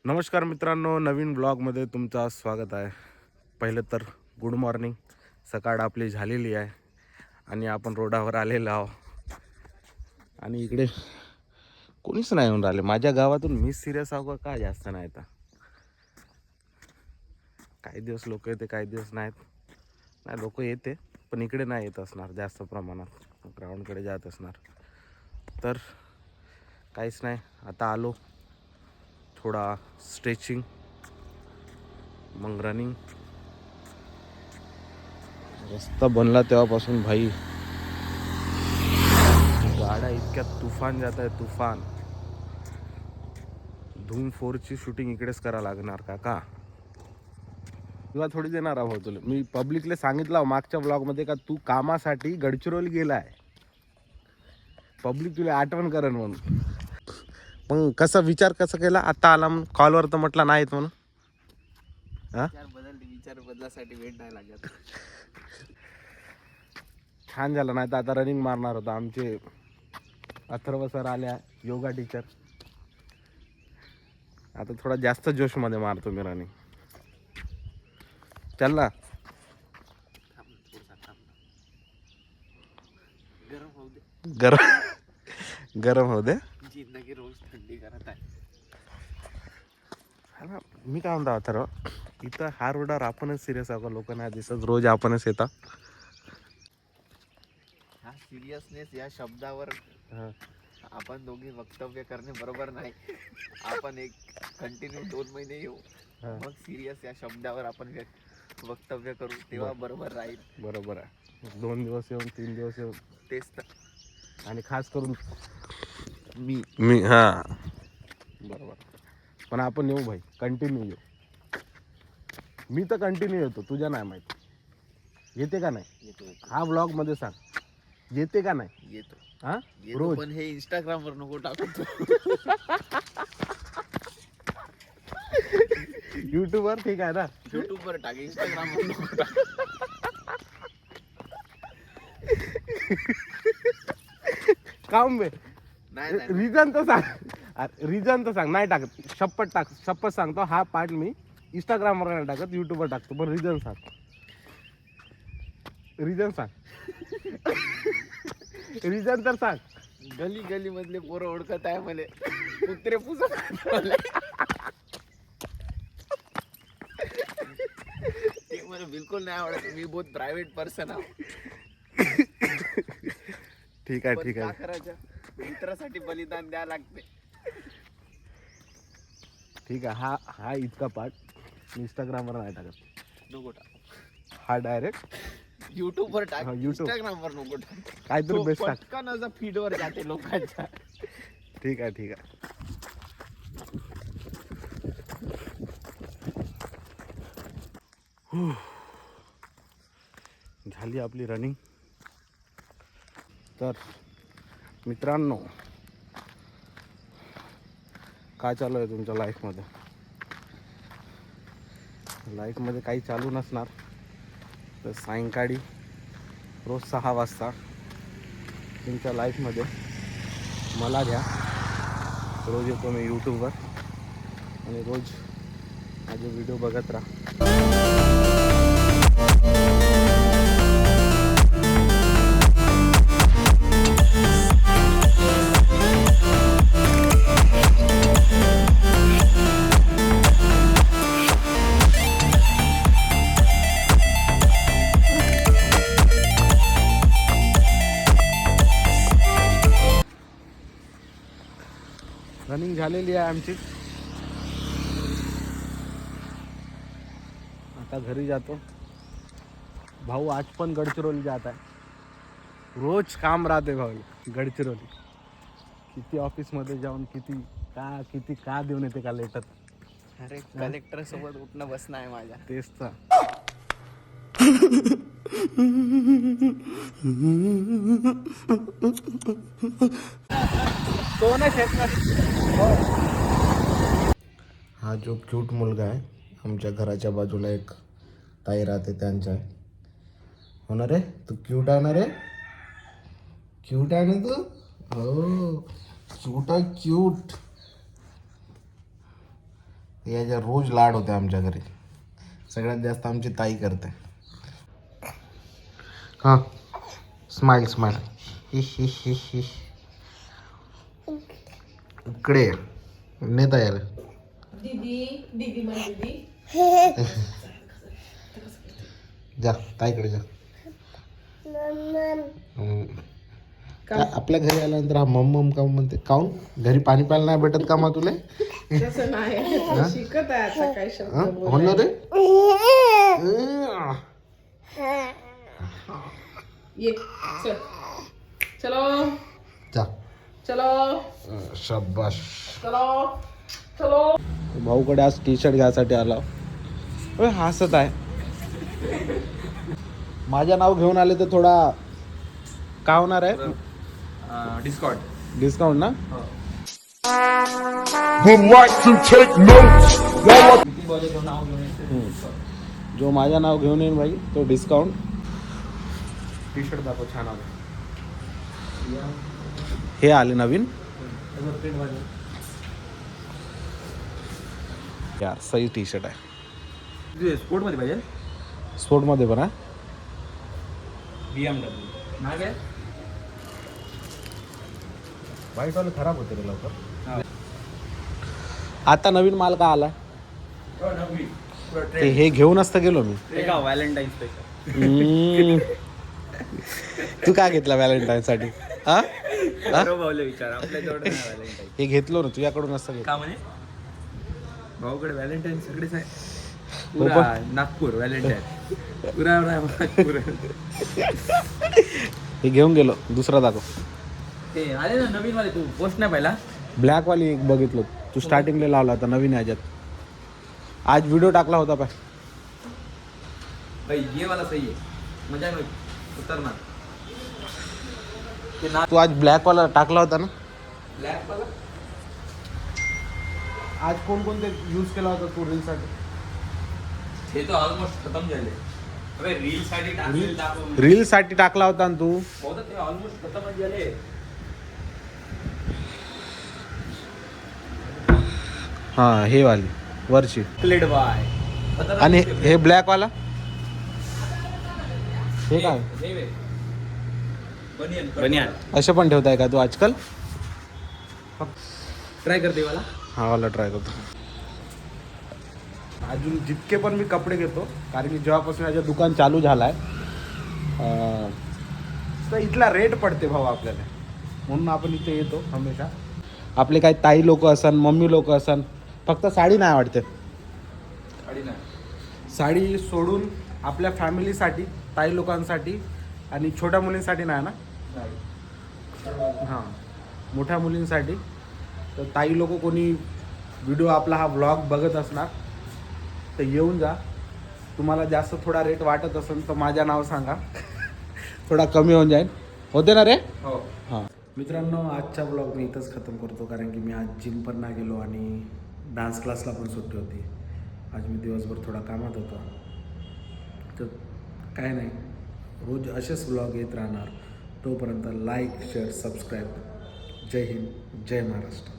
नमस्कार मित्रांनो, नवीन ब्लॉगमध्ये तुमचं स्वागत आहे. पहिलं तर गुड मॉर्निंग. सकाळ आपली झालेली आहे आणि आपण रोडावर आलेलो आहोत. आणि इकडे कोणीच नाही येऊन राहिले. माझ्या गावातून मी सिरियस आहो का जास्त नाही. आता काही दिवस लोक येते, काही दिवस नाहीत. नाही, लोक येते पण इकडे नाही येत असणार जास्त प्रमाणात, ग्राउंडकडे जात असणार. तर काहीच नाही, आता आलो, थोडा स्ट्रेचिंग, मग रनिंग. रस्ता बनला तेव्हापासून भाई गाड्या इतक्या तुफान जात आहे, तुफान. धूम 4ची शूटिंग इकडेच करा लागणार काका. तुला थोडी देणार आहोत तुला. मी पब्लिकला सांगितलं मागच्या ब्लॉगमध्ये का तू कामासाठी गडचिरोली गेलाय. पब्लिक तुला आठवण करेन म्हणून. मग कसा विचार कसा केला आता आला म्हणून? कॉलवर तर म्हटलं नाहीत म्हणून. विचार बदलासाठी वेट नाही लागत. छान झालं. नाही तर आता रनिंग मारणार होता. आमचे अथर्व सर आल्या, योगा टीचर. आता थोडा जास्त जोशमध्ये मारतो मी रनिंग. चल ना. गरम होऊ दे, गरम होऊ दे. जिंदगी रोज थंडी करत आहे. मी काय म्हणतो अथर्व, इथं हा रोडावर आपणच सिरियस आहोत. लोक नाही दिसत, रोज आपणच येतात. हा सिरियसनेस या शब्दावर आपण दोघे वक्तव्य करणे बरोबर नाही. आपण एक कंटिन्यू 2 महिने येऊ, मग सिरियस या शब्दावर आपण वक्तव्य करू, तेव्हा बरोबर राहील. बरोबर आहे. 2 दिवस येऊन 3 दिवस येऊन तेच तर. आणि खास करून मी हा बरोबर. पण आपण येऊ भाई, कंटिन्यू येऊ. मी तर कंटिन्यू येतो, तुझ्या नाही माहिती. येते का नाही? येतो. हा ब्लॉग मध्ये सांग, येते का नाही? येतो. हा रोज. पण हे इंस्टाग्राम वर नको टाकतो. युट्यूब वर ठीक आहे ना? युट्यूब वर टाक, इंस्टाग्राम वर नको टाक. काम बे. नाही रिझन तर सांग, रिझन तर सांग. नाही टाकत, शपथ सांगतो. हा पार्ट मी इंस्टाग्रामवर नाही टाकत, युट्यूबवर टाकतो. पण रिझन सांग, रिझन सांग. रिझन तर सांग. गली गली मधले पोरं ओळखत आहे मला, कुत्रे पुसत ते मला बिलकुल नाही आवडत. मी बहुत प्रायव्हेट पर्सन आहे. ठीक आहे, ठीक आहे. करायचं, मित्रासाठी बलिदान द्यावं लागते. ठीक आहे. हा इतका पार्ट इंस्टाग्रामवर नाही टाकत. नको टाक. हा डायरेक्ट युट्यूब वर टाक, YouTube. इंस्टाग्राम वर नको टाक. काहीतरी बेस्ट टाक. पटकन असं फीड वर जाते लोकांच्या. ठीक आहे, ठीक आहे. झाली आपली रनिंग. तर मित्रांनो, काय चालू आहे तुमच्या लाईफमध्ये? लाईफमध्ये काही चालू नसणार तर सायंकाळी रोज 6 वाजता तुमच्या लाईफमध्ये मला घ्या. रोज येतो मी यूट्यूबवर आणि रोज माझे व्हिडिओ बघत राहा. रनिंग झालेली आहे आमची. आता घरी जातो. भाऊ आज पण गडचिरोली जात आहे. रोज काम राहते भाऊ गडचिरोली. किती ऑफिसमध्ये जाऊन किती का देऊन येते का लेटर. अरे कलेक्टर सोबत उठणं बसणं आहे माझ्या. तेच तर. हा जो क्यूट मुलगा आहे, आमच्या घराच्या बाजूला एक ताई राहते, त्यांचा आहे. हो ना रे, तू क्यूट आहे ना रे? क्यूट आहे ना तू? हो, क्यूट आहे, क्यूट. याच्या रोज लाड होते आमच्या घरी. सगळ्यात जास्त आमची ताई करते. हां स्माइल स्माइल. हि हि हि हि. इकडे ये. नेता यार दीदी माझी दीदी. जा ताईकडे जा. काय आपल्या घरी आल्यानंतर हा मम्मम काऊन म्हणते? काऊन घरी पाणी प्यायला नाही भेटत का मग तुला? तसं नाही, शिकत आहे आता काय शब्द हो ना रे. ये चल. चलो जा. चलो शाबाश. चलो चलो. भाऊकडे आज टी शर्ट घ्यायसाठी आला. हसत आहे. माझ्या नाव घेऊन आले तर थोडा काय होणार आहे? डिस्काउंट ना? जो माझ्या नाव घेऊन येईन भाई तो डिस्काउंट. टी शर्ट दाखव छान आलं. हे आले नवीन यार. सही टी शर्ट आहे. स्पोर्ट मध्ये पाहिजे. स्पोर्ट मध्ये पण आहे. BMW नाही काय व्हाईट वाले खराब होते रे लवकर. आता नवीन माल का आला? ते हे घेऊनच तर गेलो मी. Valentine special. तू काय घेतला व्हॅलेंटाईन साठी? हा विचार आपल्या जवळ हे घेतलो ना तुझ्याकडून असतं घेतलं. का म्हणे भाऊकडे व्हॅलेंटाईन सगळेच आहे. हो पुरा नागपूर व्हॅलेंटाईन पुरा नागपूर. हे घेऊन गेलो. दुसरा दाखव. ते आले ना नवीन वाले. तू पोस्ट नाही पाहिला? ब्लॅक वाली एक बघितलं तू स्टार्टिंगला लावला होता नवीन ह्याच्यात. आज व्हिडिओ टाकला होता पाय. भाई ये वाला सही है. मजा नाही उतरणार. ते तू आज ब्लॅक वाला टाकला होता ना? ब्लॅक वाला आज कोणकोणते यूज केला होता तू रील साठी? हे तो ऑलमोस्ट खतम झाले. अबे रील साठी टाकून रील साठी टाकला होता ना तू? बहुत ते ऑलमोस्ट खतम झाले. हा हे वाली वरची. क्लेड बाय. आणि हे ब्लॅक वाला हे काय? बनियान असे पण ठेवताय का तू आजकाल? ट्राय करते वाला. हा वाला ट्राय करतो. अजून जितके पण मी कपडे घेतो कारण की जेव्हापासून याचं दुकान चालू झालं आहे तर इथला रेट पडते भाऊ आपल्याला. म्हणून आपण इथे येतो हमेशा. आपले काही ताई लोक असन मम्मी लोक असन फक्त साडी नाही आवडते. साडी सोडून आपल्या फॅमिलीसाठी ताई लोकांसाठी आणि छोट्या मुलींसाठी नाही ना. हां मोठ्या मुलींसाठी. तर ताई लोक कोणी व्हिडिओ आपला हा व्लॉग बघत असणार तर येऊन जा. तुम्हाला जास्त थोडा रेट वाटत असेल तर माझ्या नाव सांगा. थोडा कमी होऊन जाईल. होते ना रे? हो. हां मित्रांनो आजचा ब्लॉग मी इथंच खतम करतो कारण की मी आज जिम पण नाही गेलो आणि डान्स क्लासला पण सुट्टी होती. आज मी दिवसभर थोडा कामात होतो. तर काय नाही रोज असेच ब्लॉग येत राहणार. तोपर्यंत लाईक शेअर सबस्क्राईब. जय हिंद जय महाराष्ट्र.